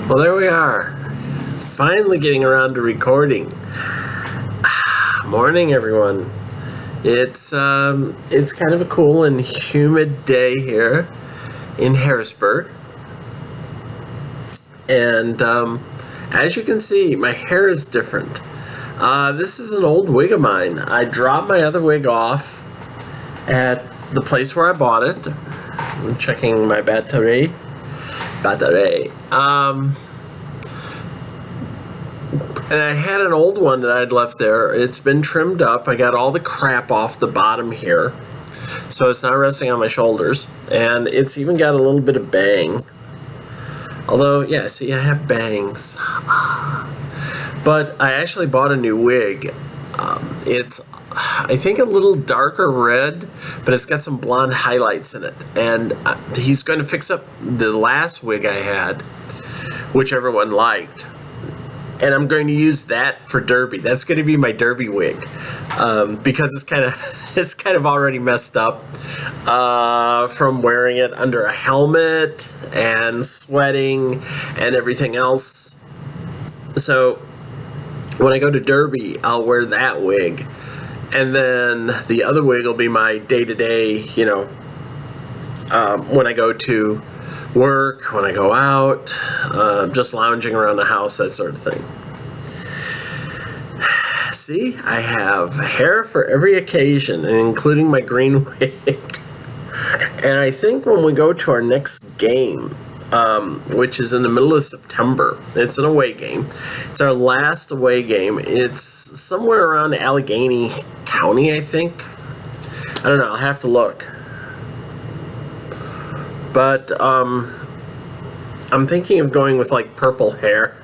Well, there we are. Finally getting around to recording. Morning, everyone. It's kind of a cool and humid day here in Harrisburg. And as you can see, my hair is different. This is an old wig of mine. I dropped my other wig off at the place where I bought it. I'm checking my battery. And I had an old one that I'd left there. It's been trimmed up. I got all the crap off the bottom here, so it's not resting on my shoulders. And it's even got a little bit of bang. Although, yeah, see, I have bangs. But I actually bought a new wig. It's, I think, a little darker red, but it's got some blonde highlights in it. And he's going to fix up the last wig I had, which everyone liked. And I'm going to use that for Derby. That's going to be my Derby wig, because it's kind of already messed up from wearing it under a helmet and sweating and everything else. So when I go to Derby, I'll wear that wig, and then the other wig will be my day-to-day, when I go to work, when I go out, just lounging around the house, that sort of thing. See, I have hair for every occasion, including my green wig. And I think when we go to our next game, which is in the middle of September, it's an away game. It's our last away game. It's somewhere around Allegheny County, I think. I don't know, I'll have to look. But I'm thinking of going with like purple hair,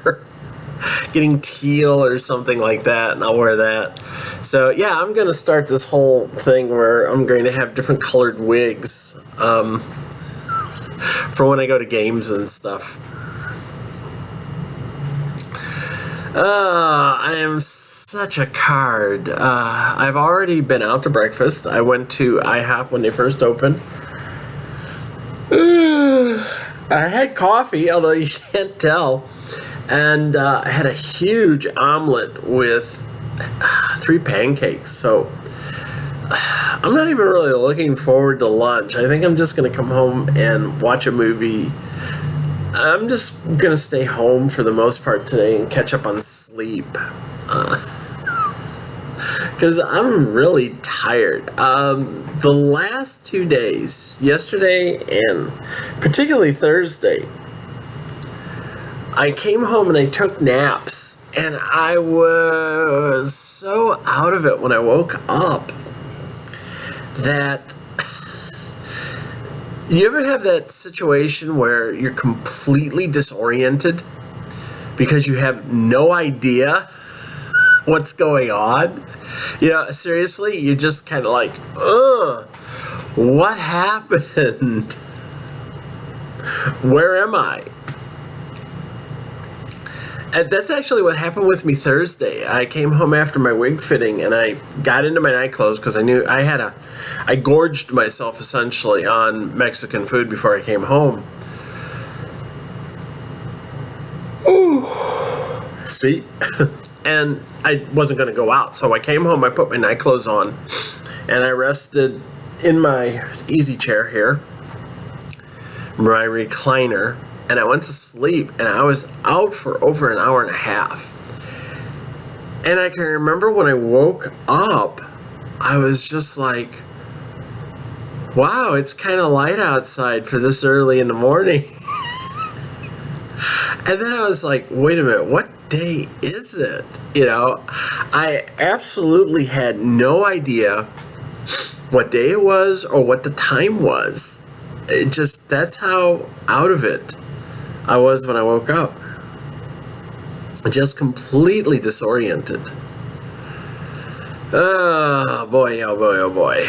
getting teal or something like that, and I'll wear that. So yeah, I'm going to start this whole thing where I'm going to have different colored wigs for when I go to games and stuff. I am such a card. I've already been out to breakfast. I went to IHOP when they first opened. I had coffee, although you can't tell, and I had a huge omelet with 3 pancakes. So I'm not even really looking forward to lunch. I think I'm just going to come home and watch a movie. I'm just going to stay home for the most part today and catch up on sleep, because I'm really tired. The last 2 days, yesterday and particularly Thursday, I came home and I took naps, and I was so out of it when I woke up that you ever have that situation where you're completely disoriented because you have no idea what's going on? Seriously, you're just kind of like, ugh, what happened? Where am I? And that's actually what happened with me Thursday. I came home after my wig fitting, and I got into my night clothes because I knew I gorged myself essentially on Mexican food before I came home. Ooh. See? And I wasn't going to go out, so I came home, I put my night clothes on, and I rested in my easy chair here, my recliner, and I went to sleep, and I was out for over an hour and a half. And I can remember when I woke up, I was just like, wow, it's kind of light outside for this early in the morning. And then I was like, wait a minute, what day is it? I absolutely had no idea what day it was or what the time was. That's how out of it I was when I woke up. Just completely disoriented. Oh boy, oh boy, oh boy.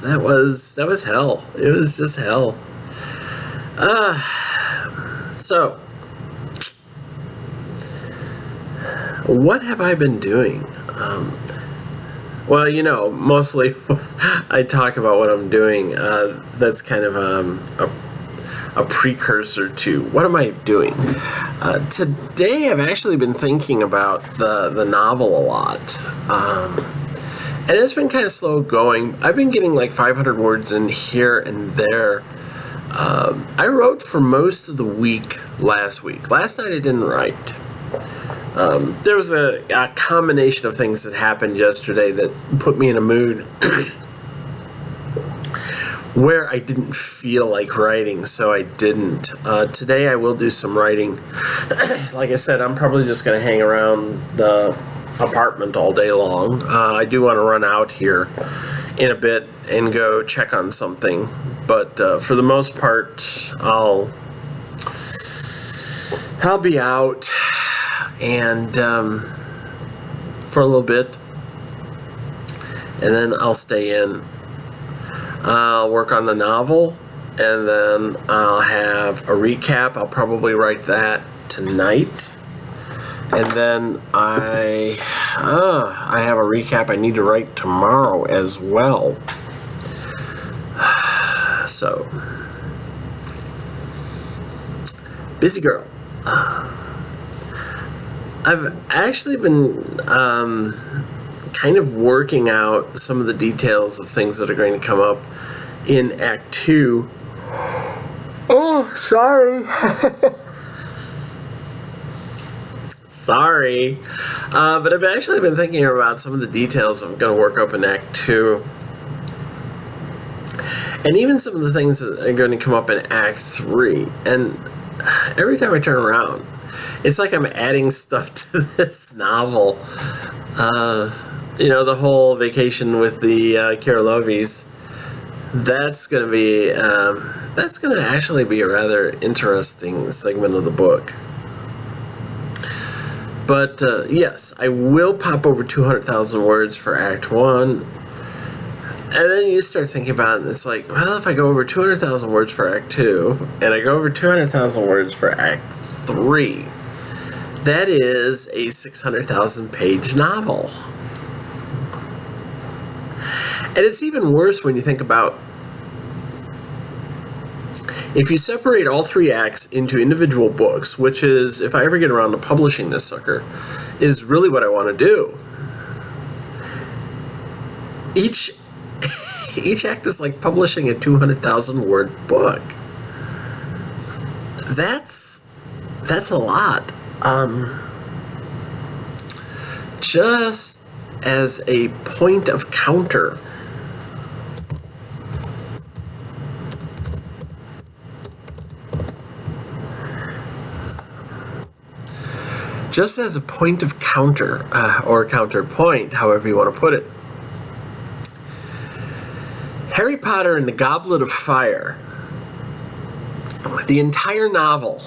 That was hell. It was just hell. So what have I been doing? Well, mostly I talk about what I'm doing. That's kind of a precursor to. What am I doing? Today I've actually been thinking about the novel a lot. And it's been kind of slow going. I've been getting like 500 words in here and there. I wrote for most of the week last week. Last night I didn't write. There was a combination of things that happened yesterday that put me in a mood where I didn't feel like writing, so I didn't. Today I will do some writing. Like I said, I'm probably just going to hang around the apartment all day long. I do want to run out here in a bit and go check on something, but for the most part, I'll be out and for a little bit, and then I'll stay in. I'll work on the novel, and then I'll have a recap. I'll probably write that tonight. And then I have a recap I need to write tomorrow as well. So, busy girl. I've actually been kind of working out some of the details of things that are going to come up in Act 2. Oh, sorry. Sorry. But I've actually been thinking about some of the details I'm going to work up in Act 2. And even some of the things that are going to come up in Act 3. And every time I turn around, it's like I'm adding stuff to this novel. You know, the whole vacation with the Kirillovis. That's going to actually be a rather interesting segment of the book. But yes, I will pop over 200,000 words for Act 1. And then you start thinking about it, and it's like, well, if I go over 200,000 words for Act 2, and I go over 200,000 words for Act 3, that is a 600,000 page novel. And it's even worse when you think about, if you separate all 3 acts into individual books, which is, if I ever get around to publishing this sucker, is really what I want to do. Each act is like publishing a 200,000 word book. That's a lot. Just as a point of counter, or counterpoint, however you want to put it, Harry Potter and the Goblet of Fire, the entire novel,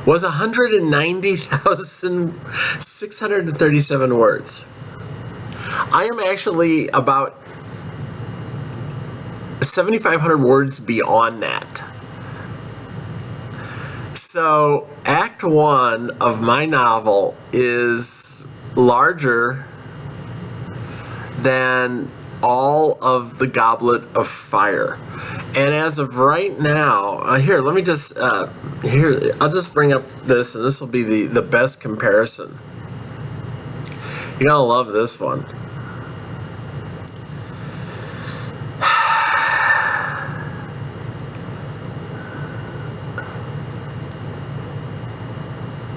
was 190,637 words. I am actually about 7,500 words beyond that. So, Act 1 of my novel is larger than all of the Goblet of Fire. And as of right now, here, let me just, here, I'll just bring up this, and this will be the best comparison. You're gonna love this one.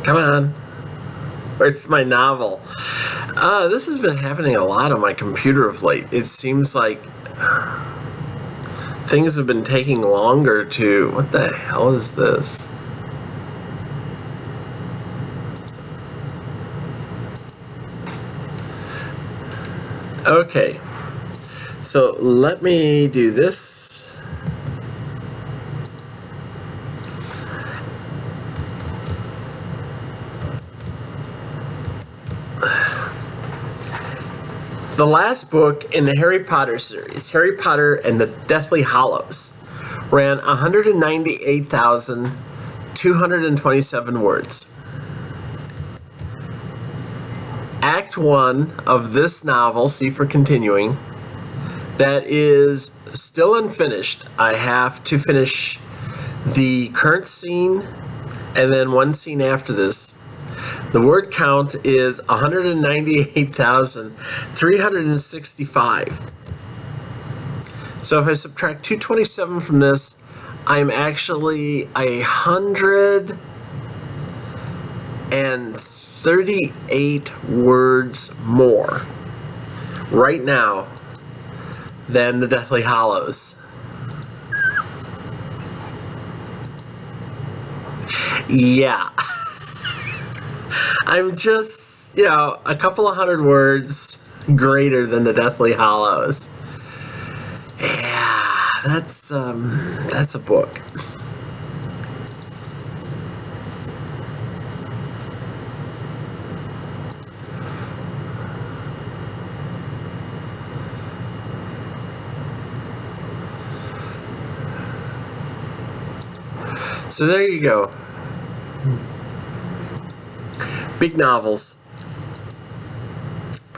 Come on. Where's my novel? This has been happening a lot on my computer of late. It seems like things have been taking longer to... What the hell is this? Okay. So let me do this. The last book in the Harry Potter series, Harry Potter and the Deathly Hallows, ran 198,227 words. Act 1 of this novel, C for Continuing, that is still unfinished. I have to finish the current scene and then one scene after this. The word count is 198,365. So if I subtract 227 from this, I'm actually 138 words more right now than the Deathly Hallows. Yeah. I'm just, a couple of hundred words greater than the Deathly Hallows. Yeah, that's a book. So there you go. Big novels.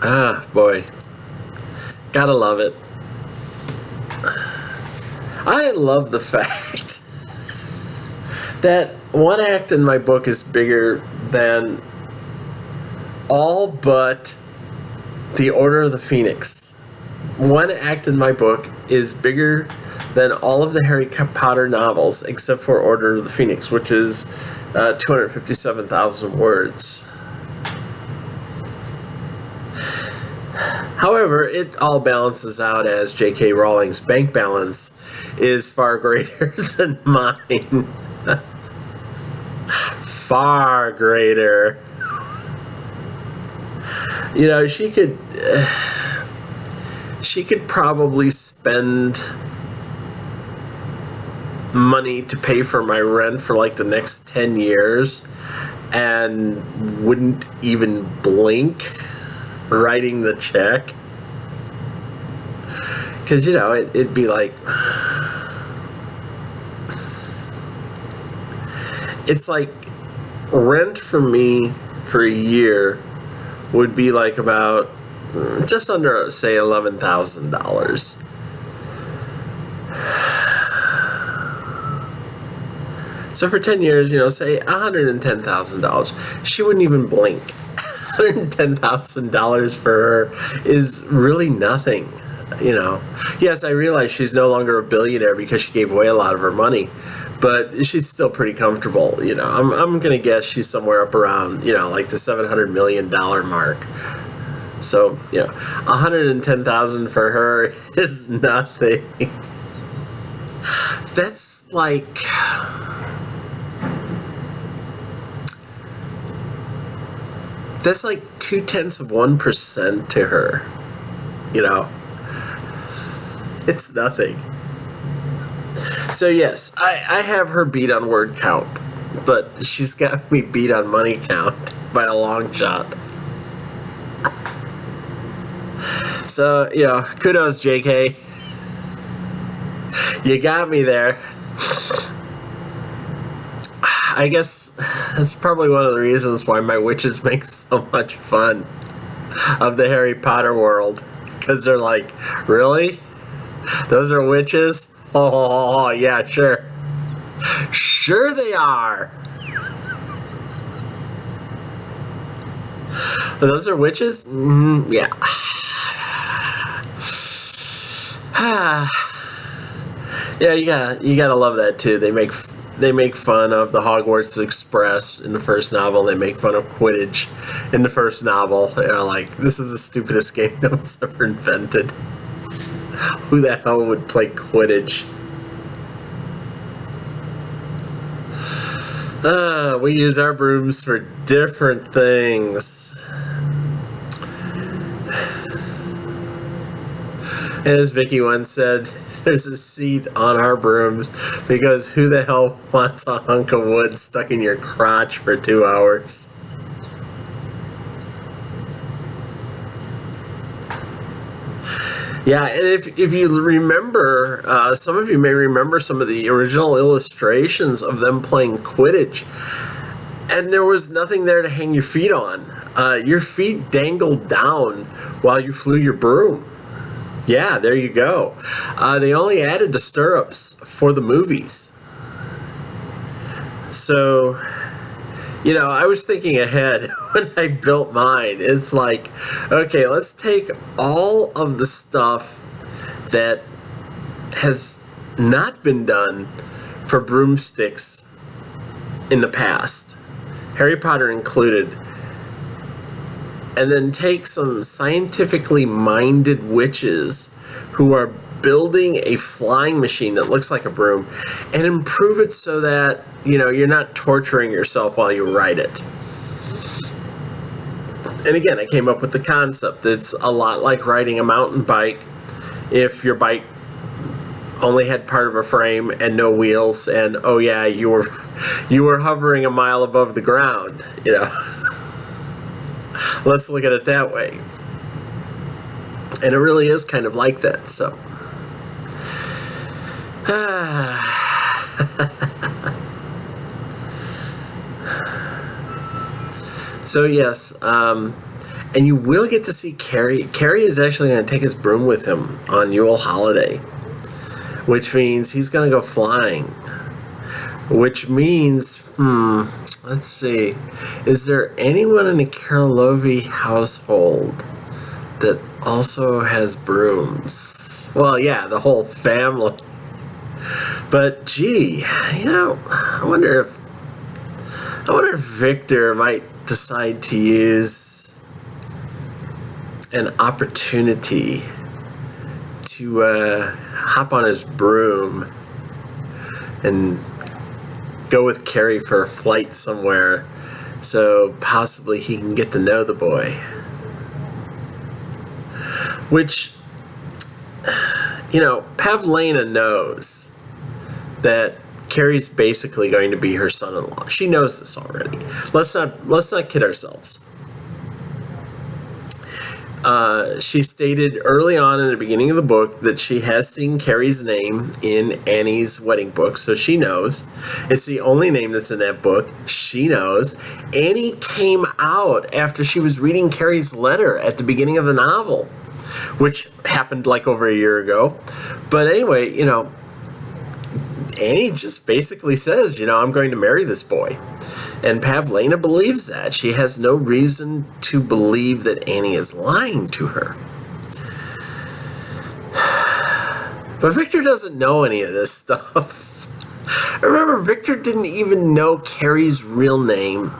Ah, boy. Gotta love it. I love the fact that one act in my book is bigger than all but the Order of the Phoenix. One act in my book is bigger than all of the Harry Potter novels except for Order of the Phoenix, which is 257,000 words. However, it all balances out as J.K. Rowling's bank balance is far greater than mine. Far greater. She could probably spend money to pay for my rent for like the next 10 years and wouldn't even blink writing the check. Because, it'd be like, it's like rent for me for a year would be like about just under, say, $11,000. So for 10 years, say $110,000. She wouldn't even blink. $110,000 for her is really nothing, Yes, I realize she's no longer a billionaire because she gave away a lot of her money, but she's still pretty comfortable, I'm going to guess she's somewhere up around, like the $700 million mark. So, $110,000 for her is nothing. That's like... That's like 0.2% to her, It's nothing. So yes, I have her beat on word count, but she's got me beat on money count by a long shot. So, kudos, JK. You got me there. I guess that's probably one of the reasons why my witches make so much fun of the Harry Potter world. Because they're like, really? Those are witches? Oh, yeah, sure. Sure they are. Those are witches? Yeah. Yeah, you gotta love that too. They make fun of the Hogwarts Express in the first novel. They make fun of Quidditch in the first novel. They're like, this is the stupidest game that was ever invented. Who the hell would play Quidditch? We use our brooms for different things. And as Vicky once said, there's a seat on our brooms because who the hell wants a hunk of wood stuck in your crotch for 2 hours? Yeah, and if you remember, some of you may remember some of the original illustrations of them playing Quidditch, and there was nothing there to hang your feet on. Your feet dangled down while you flew your broom. Yeah, there you go. They only added the stirrups for the movies. So, I was thinking ahead when I built mine. It's like, okay, let's take all of the stuff that has not been done for broomsticks in the past, Harry Potter included, and then take some scientifically minded witches who are building a flying machine that looks like a broom and improve it so that, you're not torturing yourself while you ride it. And again, I came up with the concept. It's a lot like riding a mountain bike if your bike only had part of a frame and no wheels, and oh yeah, you were hovering a mile above the ground, Let's look at it that way. And it really is kind of like that, so. So yes, and you will get to see Carrie. Carrie is actually going to take his broom with him on Yule holiday, which means he's going to go flying. Which means, let's see, is there anyone in the Karlovy household that also has brooms? Well, yeah, the whole family. But gee, I wonder if Victor might decide to use an opportunity to hop on his broom and go with Carrie for a flight somewhere, so possibly he can get to know the boy. Which, Pavlena knows that Carrie's basically going to be her son-in-law. She knows this already. Let's not kid ourselves. She stated early on in the beginning of the book that she has seen Carrie's name in Annie's wedding book, so she knows. It's the only name that's in that book. She knows. Annie came out after she was reading Carrie's letter at the beginning of the novel, which happened like over a year ago. But anyway, Annie just basically says, I'm going to marry this boy. And Pavlena believes that. She has no reason to believe that Annie is lying to her. But Victor doesn't know any of this stuff. Remember, Victor didn't even know Carrie's real name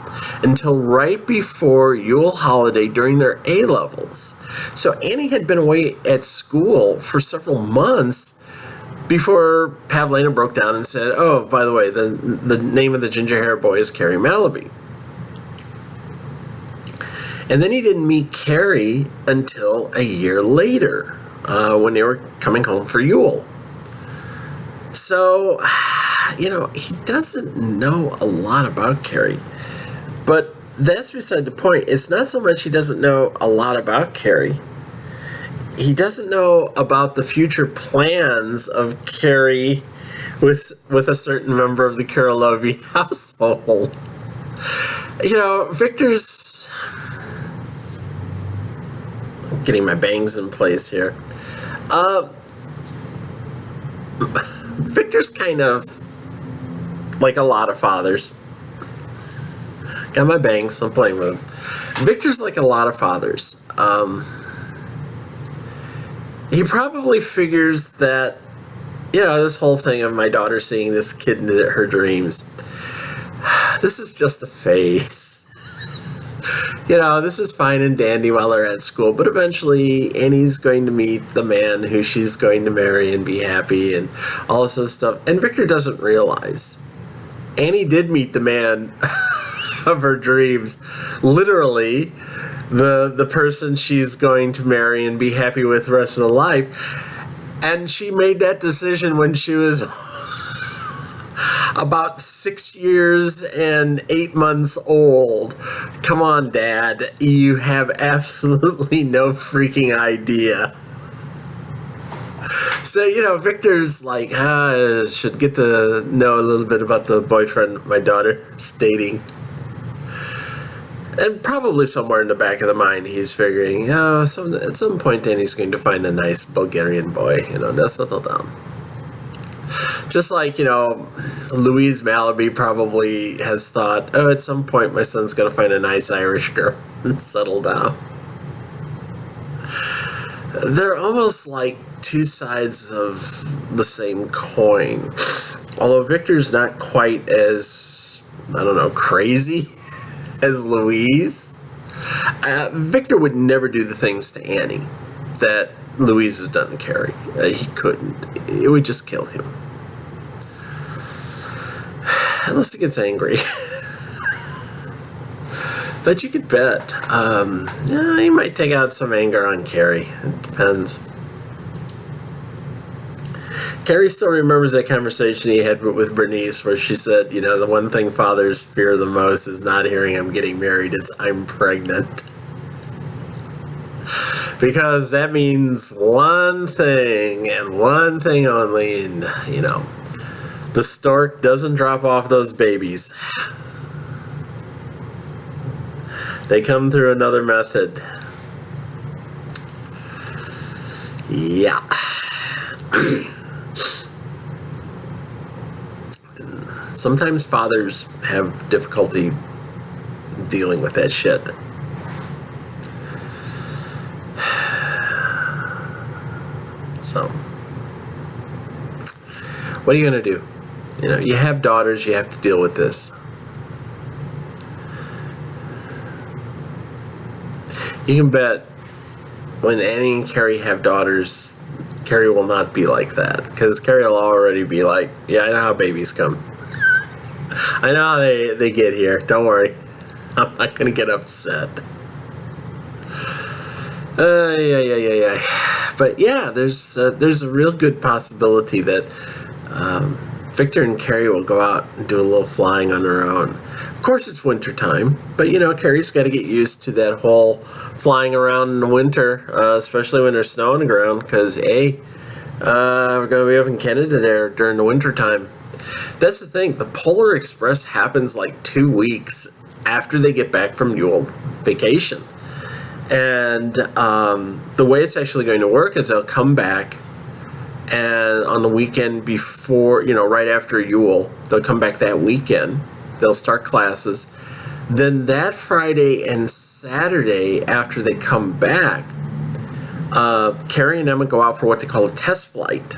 until right before Yule holiday during their A-levels. So Annie had been away at school for several months before Pavlena broke down and said, oh, by the way, the name of the ginger hair boy is Carrie Malaby. And then he didn't meet Carrie until a year later, when they were coming home for Yule. So, he doesn't know a lot about Carrie. But that's beside the point. It's not so much he doesn't know a lot about Carrie. He doesn't know about the future plans of Carrie with a certain member of the Karlovy household. Victor's... I'm getting my bangs in place here. Victor's kind of like a lot of fathers. Got my bangs, I'm playing with them. Victor's like a lot of fathers. He probably figures that, this whole thing of my daughter seeing this kid in her dreams, this is just a phase. This is fine and dandy while they're at school, but eventually Annie's going to meet the man who she's going to marry and be happy and all this other stuff. And Victor doesn't realize Annie did meet the man of her dreams. Literally, the person she's going to marry and be happy with the rest of her life. And she made that decision when she was about 6 years and 8 months old. Come on, Dad. You have absolutely no freaking idea. So, Victor's like, should get to know a little bit about the boyfriend my daughter's dating. And probably somewhere in the back of the mind, he's figuring, oh, at some point then he's going to find a nice Bulgarian boy, they'll settle down. Just like, Louise Mallaby probably has thought, oh, at some point my son's going to find a nice Irish girl and settle down. They're almost like two sides of the same coin. Although Victor's not quite as, crazy as Louise. Victor would never do the things to Annie that Louise has done to Carrie. He couldn't. It would just kill him. Unless he gets angry. But you could bet. He might take out some anger on Carrie. It depends. Carrie still remembers that conversation he had with Bernice where she said, the one thing fathers fear the most is not hearing I'm getting married, it's I'm pregnant. Because that means one thing and one thing only, and, the stork doesn't drop off those babies. They come through another method. Yeah. Sometimes fathers have difficulty dealing with that shit. So, what are you going to do? You have daughters, you have to deal with this. You can bet when Annie and Carrie have daughters, Carrie will not be like that. Because Carrie will already be like, yeah, I know how babies come. I know how they get here. Don't worry. I'm not going to get upset. Yeah. But yeah, there's a real good possibility that Victor and Carrie will go out and do a little flying on their own. Of course, it's winter time, but Carrie's got to get used to that whole flying around in the winter, especially when there's snow on the ground. Because we're going to be up in Canada there during the winter time. That's the thing. The Polar Express happens like 2 weeks after they get back from Yule vacation. And the way it's actually going to work is they'll come back, and on the weekend before, right after Yule, they'll come back that weekend. They'll start classes. Then that Friday and Saturday after they come back, Carrie and Emma go out for what they call a test flight.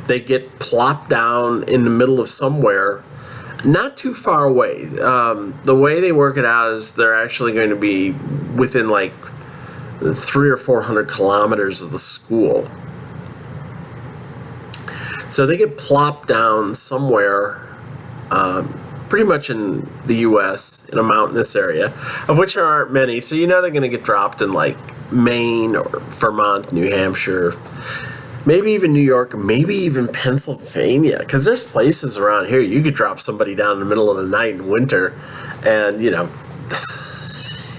They get plopped down in the middle of somewhere, not too far away. The way they work it out is they're actually going to be within like 300 or 400 kilometers of the school. So they get plopped down somewhere, pretty much in the U.S., in a mountainous area, of which there aren't many. So they're going to get dropped in like Maine or Vermont, New Hampshire, maybe even New York, maybe even Pennsylvania, because there's places around here you could drop somebody down in the middle of the night in winter, and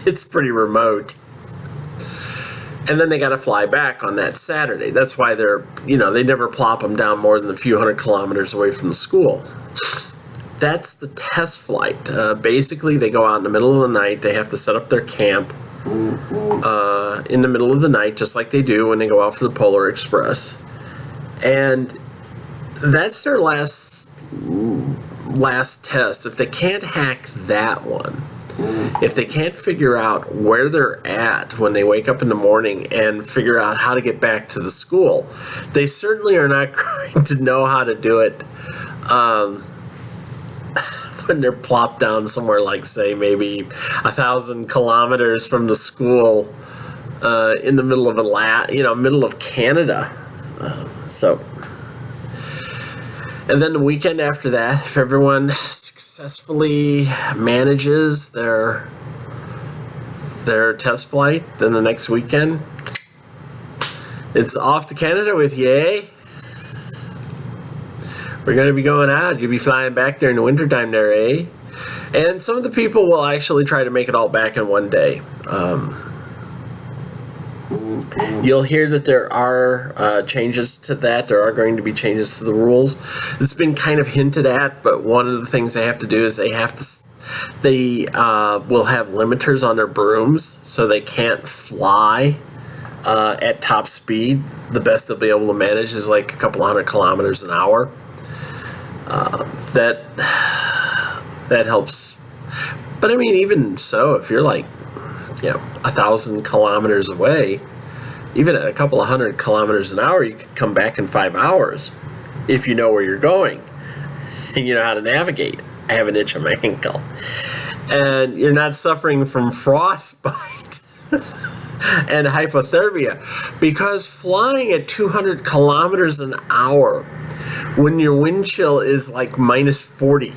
it's pretty remote. And then they got to fly back on that Saturday. That's why they never plop them down more than a few hundred kilometers away from the school. That's the test flight. Basically, they go out in the middle of the night. They have to set up their camp in the middle of the night, just like they do when they go out for the Polar Express. And that's their last test. If they can't hack that one, if they can't figure out where they're at when they wake up in the morning and figure out how to get back to the school, they certainly are not going to know how to do it when they're plopped down somewhere like, say, maybe 1,000 kilometers from the school in the middle of middle of Canada. And then the weekend after that, if everyone successfully manages their test flight, then the next weekend, it's off to Canada with you, eh? We're going to be going out. You'll be flying back there in the wintertime there, eh? And some of the people will actually try to make it all back in one day. You'll hear that there are changes to that. There are going to be changes to the rules. It's been kind of hinted at, but one of the things they have to do is they have to They will have limiters on their brooms, so they can't fly at top speed. The best they'll be able to manage is like a couple 100 kilometers an hour. That helps. But I mean, even so, if you're like, 1,000 kilometers away, even at a couple of 100 kilometers an hour, you could come back in 5 hours if you know where you're going and you know how to navigate. I have an itch on my ankle. And you're not suffering from frostbite and hypothermia, because flying at 200 kilometers an hour when your wind chill is like minus 40.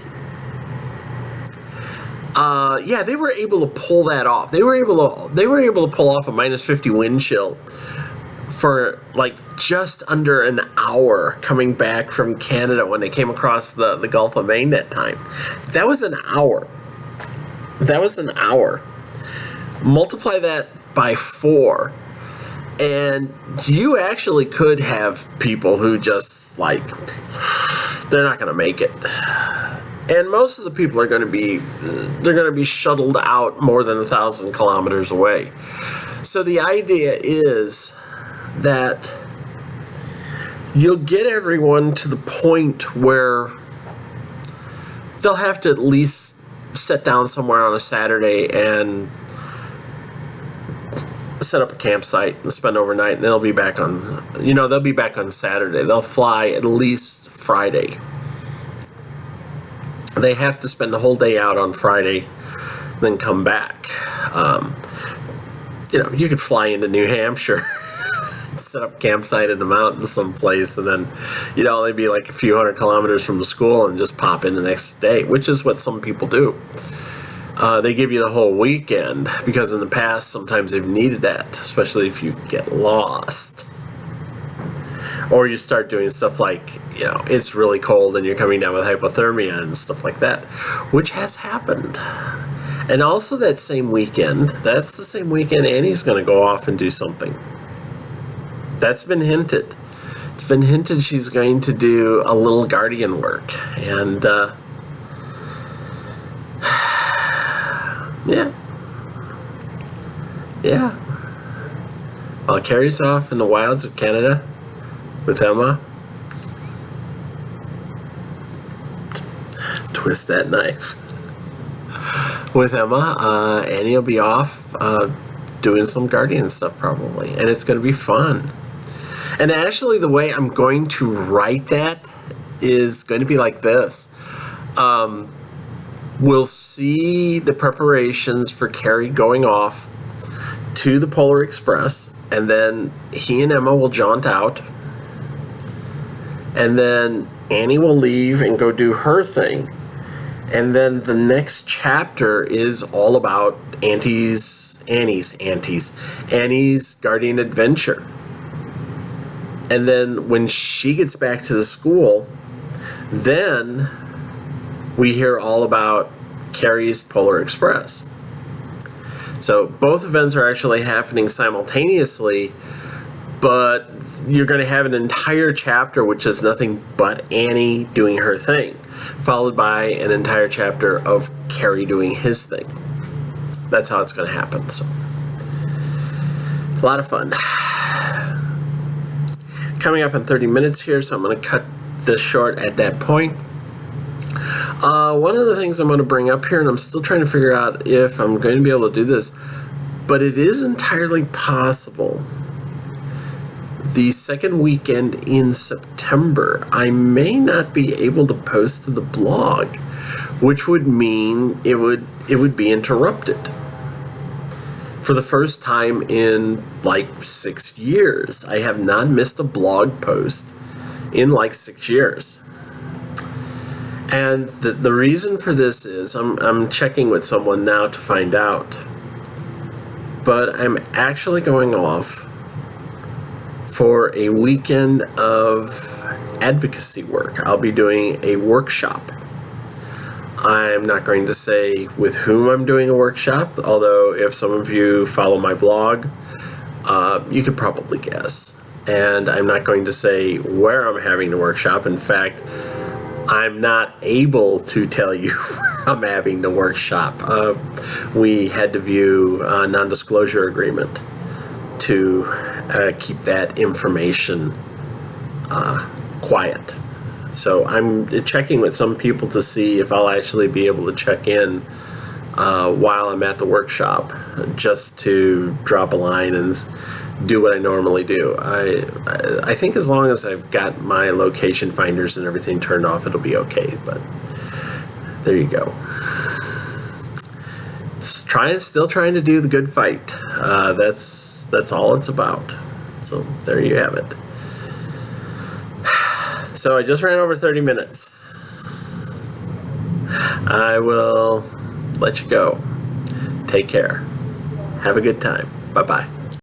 They were able to pull that off. They were able to pull off a minus 50 wind chill for like just under an hour coming back from Canada when they came across the Gulf of Maine that time. That was an hour. Multiply that by 4, and you actually could have people who just like, they're not going to make it. And most of the people are going to be shuttled out more than 1,000 kilometers away. So the idea is that you'll get everyone to the point where they'll have to at least sit down somewhere on a Saturday and set up a campsite and spend overnight, and they'll be back on Saturday. They'll fly at least Friday. They have to spend the whole day out on Friday, then come back. You could fly into New Hampshire, set up a campsite in the mountains someplace, and then you'd only be like a few 100 kilometers from the school and just pop in the next day, which is what some people do. They give you the whole weekend, because in the past sometimes they've needed that, especially if you get lost. Or you start doing stuff like, it's really cold and you're coming down with hypothermia and stuff like that, which has happened. And also that's the same weekend Annie's going to go off and do something. That's been hinted. It's been hinted she's going to do a little guardian work. And, yeah. While Carrie's off in the wilds of Canada with Emma. Twist that knife. With Emma, Annie will be off doing some guardian stuff probably, and it's going to be fun. And actually, the way I'm going to write that is going to be like this. We'll see the preparations for Carrie going off to the Polar Express, and then he and Emma will jaunt out, and then Annie will leave and go do her thing. And then the next chapter is all about Annie's guardian adventure. And then when she gets back to the school, then we hear all about Carrie's Polar Express. So both events are actually happening simultaneously, but you're going to have an entire chapter which is nothing but Annie doing her thing, followed by an entire chapter of Carrie doing his thing. That's how it's going to happen. So, a lot of fun. Coming up in 30 minutes here, so I'm going to cut this short at that point. One of the things I'm going to bring up here, and I'm still trying to figure out if I'm going to be able to do this, but it is entirely possible. The second weekend in September, I may not be able to post to the blog, which would mean it would be interrupted. For the first time in like 6 years, I have not missed a blog post in like 6 years. And the reason for this is, I'm checking with someone now to find out, but I'm actually going off for a weekend of advocacy work. I'll be doing a workshop. I'm not going to say with whom I'm doing a workshop, although if some of you follow my blog, you could probably guess. And I'm not going to say where I'm having the workshop. In fact, I'm not able to tell you from having the workshop. We had to view a non-disclosure agreement to keep that information quiet. So I'm checking with some people to see if I'll actually be able to check in while I'm at the workshop, just to drop a line and do what I normally do. I think as long as I've got my location finders and everything turned off, it'll be okay. But there you go. Still trying to do the good fight. That's all it's about. So there you have it. So I just ran over 30 minutes. I will let you go. Take care. Have a good time. Bye-bye.